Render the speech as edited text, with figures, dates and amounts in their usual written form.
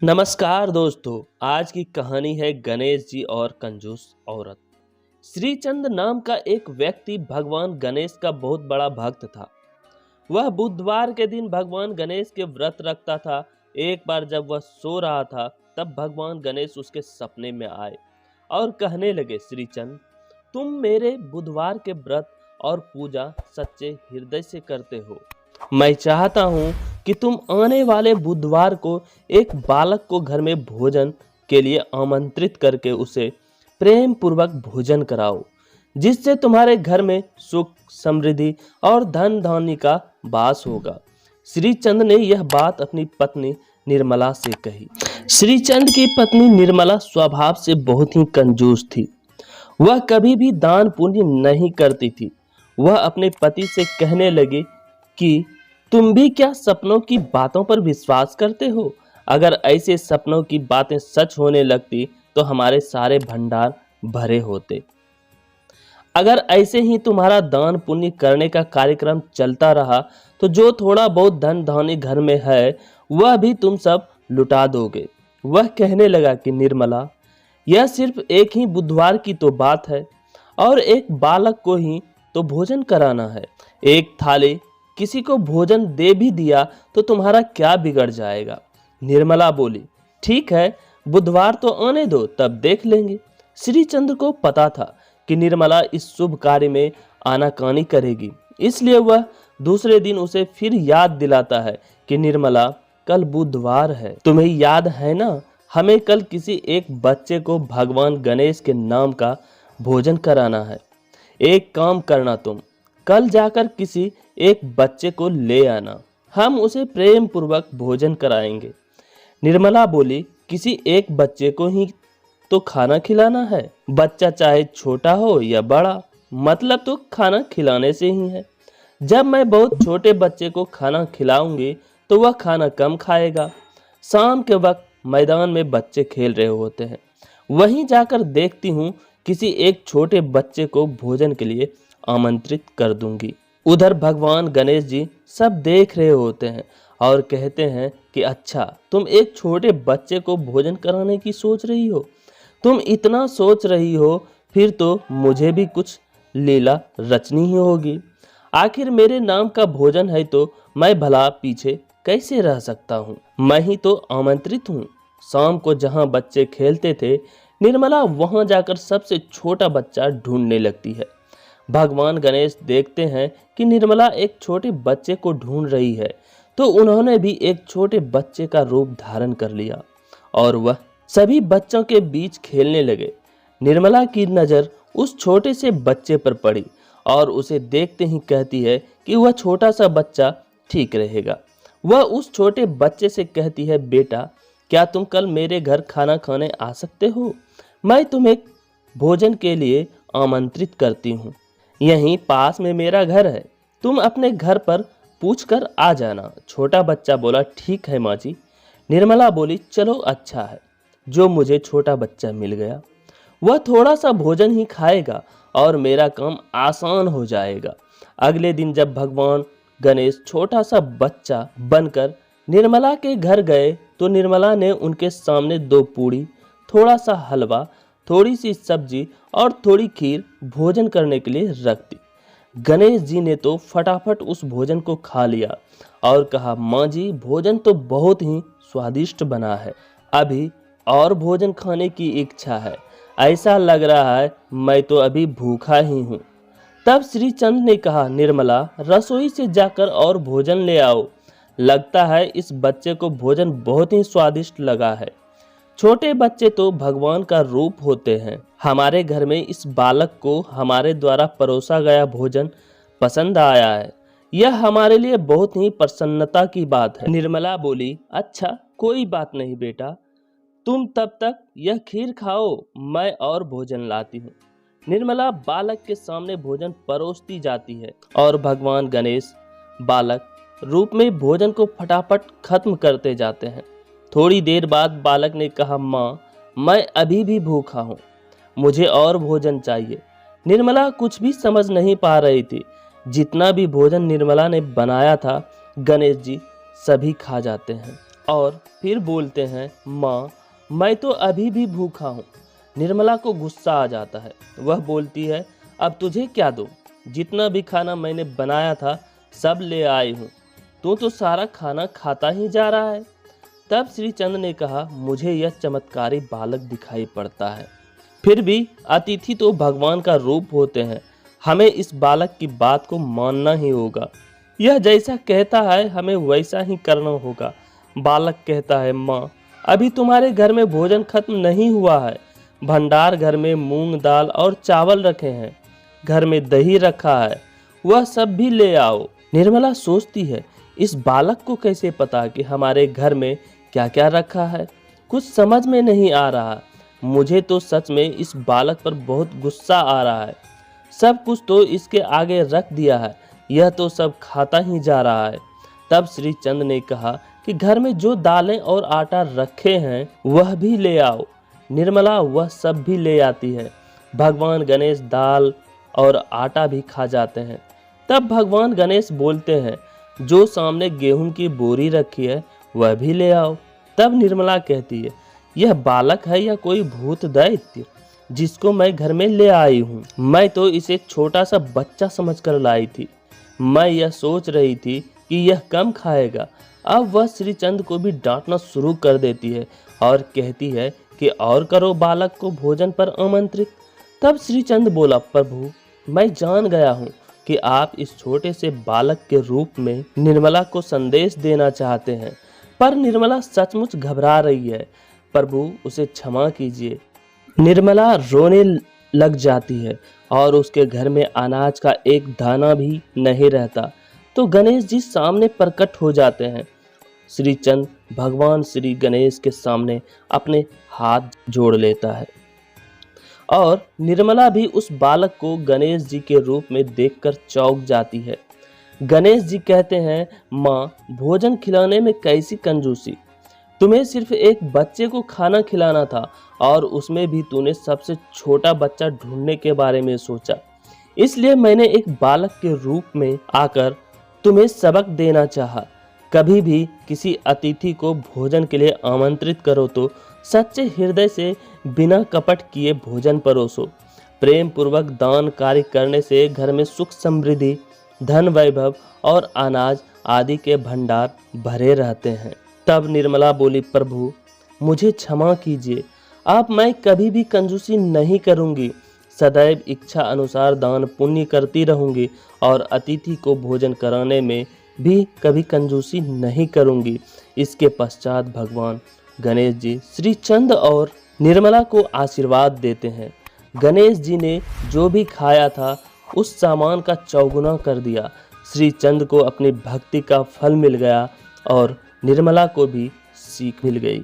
नमस्कार दोस्तों। आज की कहानी है गणेश जी और कंजूस औरत। श्रीचंद नाम का एक व्यक्ति भगवान गणेश का बहुत बड़ा भक्त था। वह बुधवार के दिन भगवान गणेश के व्रत रखता था। एक बार जब वह सो रहा था तब भगवान गणेश उसके सपने में आए और कहने लगे, श्रीचंद, तुम मेरे बुधवार के व्रत और पूजा सच्चे हृदय से करते हो। मैं चाहता हूँ कि तुम आने वाले बुधवार को एक बालक को घर में भोजन के लिए आमंत्रित करके उसे प्रेम पूर्वक भोजन कराओ, जिससे तुम्हारे घर में सुख, समृद्धि और धन धान्य का वास होगा। श्रीचंद ने यह बात अपनी पत्नी निर्मला से कही। श्रीचंद की पत्नी निर्मला स्वभाव से बहुत ही कंजूस थी। वह कभी भी दान पुण्य नहीं करती थी। वह अपने पति से कहने लगी कि तुम भी क्या सपनों की बातों पर विश्वास करते हो? अगर ऐसे सपनों की बातें सच होने लगती तो हमारे सारे भंडार भरे होते। अगर ऐसे ही तुम्हारा दान पुण्य करने का कार्यक्रम चलता रहा तो जो थोड़ा बहुत धन धान्य घर में है वह भी तुम सब लुटा दोगे। वह कहने लगा कि निर्मला, यह सिर्फ एक ही बुधवार की तो बात है और एक बालक को ही तो भोजन कराना है। एक थाली किसी को भोजन दे भी दिया तो तुम्हारा क्या बिगड़ जाएगा? निर्मला बोली, ठीक है, बुधवार तो आने दो, तब देख लेंगे। श्रीचंद्र को पता था कि निर्मला इस शुभ कार्य में आनाकानी करेगी, इसलिए वह दूसरे दिन उसे फिर याद दिलाता है कि निर्मला, कल बुधवार है, तुम्हें याद है ना, हमें कल किसी एक बच्चे को भगवान गणेश के नाम का भोजन कराना है। एक काम करना, तुम कल जाकर किसी एक बच्चे को ले आना, हम उसे प्रेम पूर्वक भोजन कराएंगे। निर्मला बोली, किसी एक बच्चे को ही तो खाना खिलाना है, बच्चा चाहे छोटा हो या बड़ा, मतलब तो खाना खिलाने से ही है। जब मैं बहुत छोटे बच्चे को खाना खिलाऊंगी तो वह खाना कम खाएगा। शाम के वक्त मैदान में बच्चे खेल रहे होते हैं, वहीं जाकर देखती हूँ किसी एक छोटे बच्चे को भोजन के लिए आमंत्रित कर दूंगी। उधर भगवान गणेश जी सब देख रहे होते हैं और कहते हैं कि अच्छा, तुम एक छोटे बच्चे को भोजन कराने की सोच रही हो। तुम इतना सोच रही हो, फिर तो मुझे भी कुछ लीला रचनी ही होगी। आखिर मेरे नाम का भोजन है तो मैं भला पीछे कैसे रह सकता हूँ? मैं ही तो आमंत्रित हूँ। शाम को जहाँ बच्चे खेलते थे, निर्मला वहां जाकर सबसे छोटा बच्चा ढूंढने लगती है। भगवान गणेश देखते हैं कि निर्मला एक छोटे बच्चे को ढूंढ रही है, तो उन्होंने भी एक छोटे बच्चे का रूप धारण कर लिया और वह सभी बच्चों के बीच खेलने लगे। निर्मला की नज़र उस छोटे से बच्चे पर पड़ी और उसे देखते ही कहती है कि वह छोटा सा बच्चा ठीक रहेगा। वह उस छोटे बच्चे से कहती है, बेटा, क्या तुम कल मेरे घर खाना खाने आ सकते हो? मैं तुम्हें भोजन के लिए आमंत्रित करती हूँ। यहीं पास में मेरा घर है, तुम अपने घर पर पूछकर आ जाना। छोटा बच्चा बोला, ठीक है माँ जी। निर्मला बोली, चलो अच्छा है जो मुझे छोटा बच्चा मिल गया। वह थोड़ा सा भोजन ही खाएगा और मेरा काम आसान हो जाएगा। अगले दिन जब भगवान गणेश छोटा सा बच्चा बनकर निर्मला के घर गए तो निर्मला ने उनके सामने 2 पूड़ी, थोड़ा सा हलवा, थोड़ी सी सब्जी और थोड़ी खीर भोजन करने के लिए रख दी। गणेश जी ने तो फटाफट उस भोजन को खा लिया और कहा, माँ जी, भोजन तो बहुत ही स्वादिष्ट बना है, अभी और भोजन खाने की इच्छा है। ऐसा लग रहा है मैं तो अभी भूखा ही हूँ। तब श्रीचंद ने कहा, निर्मला, रसोई से जाकर और भोजन ले आओ। लगता है इस बच्चे को भोजन बहुत ही स्वादिष्ट लगा है। छोटे बच्चे तो भगवान का रूप होते हैं। हमारे घर में इस बालक को हमारे द्वारा परोसा गया भोजन पसंद आया है। यह हमारे लिए बहुत ही प्रसन्नता की बात है। निर्मला बोली, अच्छा, कोई बात नहीं बेटा, तुम तब तक यह खीर खाओ, मैं और भोजन लाती हूँ। निर्मला बालक के सामने भोजन परोसती जाती है और भगवान गणेश बालक रूप में भोजन को फटाफट खत्म करते जाते हैं। थोड़ी देर बाद बालक ने कहा, माँ, मैं अभी भी भूखा हूँ, मुझे और भोजन चाहिए। निर्मला कुछ भी समझ नहीं पा रही थी। जितना भी भोजन निर्मला ने बनाया था, गणेश जी सभी खा जाते हैं। और फिर बोलते हैं, माँ मैं तो अभी भी भूखा हूँ। निर्मला को गुस्सा आ जाता है। वह बोलती है, अब तुझे क्या दूँ? जितना भी खाना मैंने बनाया था सब ले आई हूँ, तू तो सारा खाना खाता ही जा रहा है। तब श्री चंद ने कहा, मुझे यह चमत्कारी बालक दिखाई पड़ता है, फिर भी अतिथि तो भगवान का रूप होते हैं, हमें इस बालक की बात को मानना ही होगा। यह जैसा कहता है हमें वैसा ही करना होगा। बालक कहता है, माँ अभी तुम्हारे घर में भोजन खत्म नहीं हुआ है। भंडार घर में मूंग दाल और चावल रखे हैं, घर में दही रखा है, वह सब भी ले आओ। निर्मला सोचती है, इस बालक को कैसे पता कि हमारे घर में क्या क्या रखा है? कुछ समझ में नहीं आ रहा। मुझे तो सच में इस बालक पर बहुत गुस्सा आ रहा है। सब कुछ तो इसके आगे रख दिया है, यह तो सब खाता ही जा रहा है। तब श्री चंद ने कहा कि घर में जो दालें और आटा रखे हैं वह भी ले आओ। निर्मला वह सब भी ले आती है। भगवान गणेश दाल और आटा भी खा जाते हैं। तब भगवान गणेश बोलते हैं, जो सामने गेहूं की बोरी रखी है वह भी ले आओ। तब निर्मला कहती है, यह बालक है या कोई भूत दैत्य जिसको मैं घर में ले आई हूँ? मैं तो इसे छोटा सा बच्चा समझकर लाई थी। मैं यह सोच रही थी कि यह कम खाएगा। अब वह श्रीचंद को भी डांटना शुरू कर देती है और कहती है कि और करो बालक को भोजन पर आमंत्रित। तब श्रीचंद बोला, प्रभु मैं जान गया हूँ कि आप इस छोटे से बालक के रूप में निर्मला को संदेश देना चाहते हैं, पर निर्मला सचमुच घबरा रही है। प्रभु उसे क्षमा कीजिए। निर्मला रोने लग जाती है और उसके घर में अनाज का एक दाना भी नहीं रहता। तो गणेश जी सामने प्रकट हो जाते हैं। श्रीचंद भगवान श्री गणेश के सामने अपने हाथ जोड़ लेता है और निर्मला भी उस बालक को गणेश जी के रूप में देखकर चौंक जाती है। गणेश जी कहते हैं, माँ भोजन खिलाने में कैसी कंजूसी! तुम्हें सिर्फ एक बच्चे को खाना खिलाना था और उसमें भी तूने सबसे छोटा बच्चा ढूंढने के बारे में सोचा। इसलिए मैंने एक बालक के रूप में आकर तुम्हें सबक देना चाहा। कभी भी किसी अतिथि को भोजन के लिए आमंत्रित करो तो सच्चे हृदय से बिना कपट किए भोजन परोसो। प्रेम पूर्वक दान कार्य करने से घर में सुख समृद्धि, धन वैभव और अनाज आदि के भंडार भरे रहते हैं। तब निर्मला बोली, प्रभु मुझे क्षमा कीजिए। अब मैं कभी भी कंजूसी नहीं करूंगी। सदैव इच्छा अनुसार दान पुण्य करती रहूंगी और अतिथि को भोजन कराने में भी कभी कंजूसी नहीं करूंगी। इसके पश्चात भगवान गणेश जी श्रीचंद और निर्मला को आशीर्वाद देते हैं। गणेश जी ने जो भी खाया था उस सामान का चौगुना कर दिया। श्रीचंद को अपनी भक्ति का फल मिल गया और निर्मला को भी सीख मिल गई।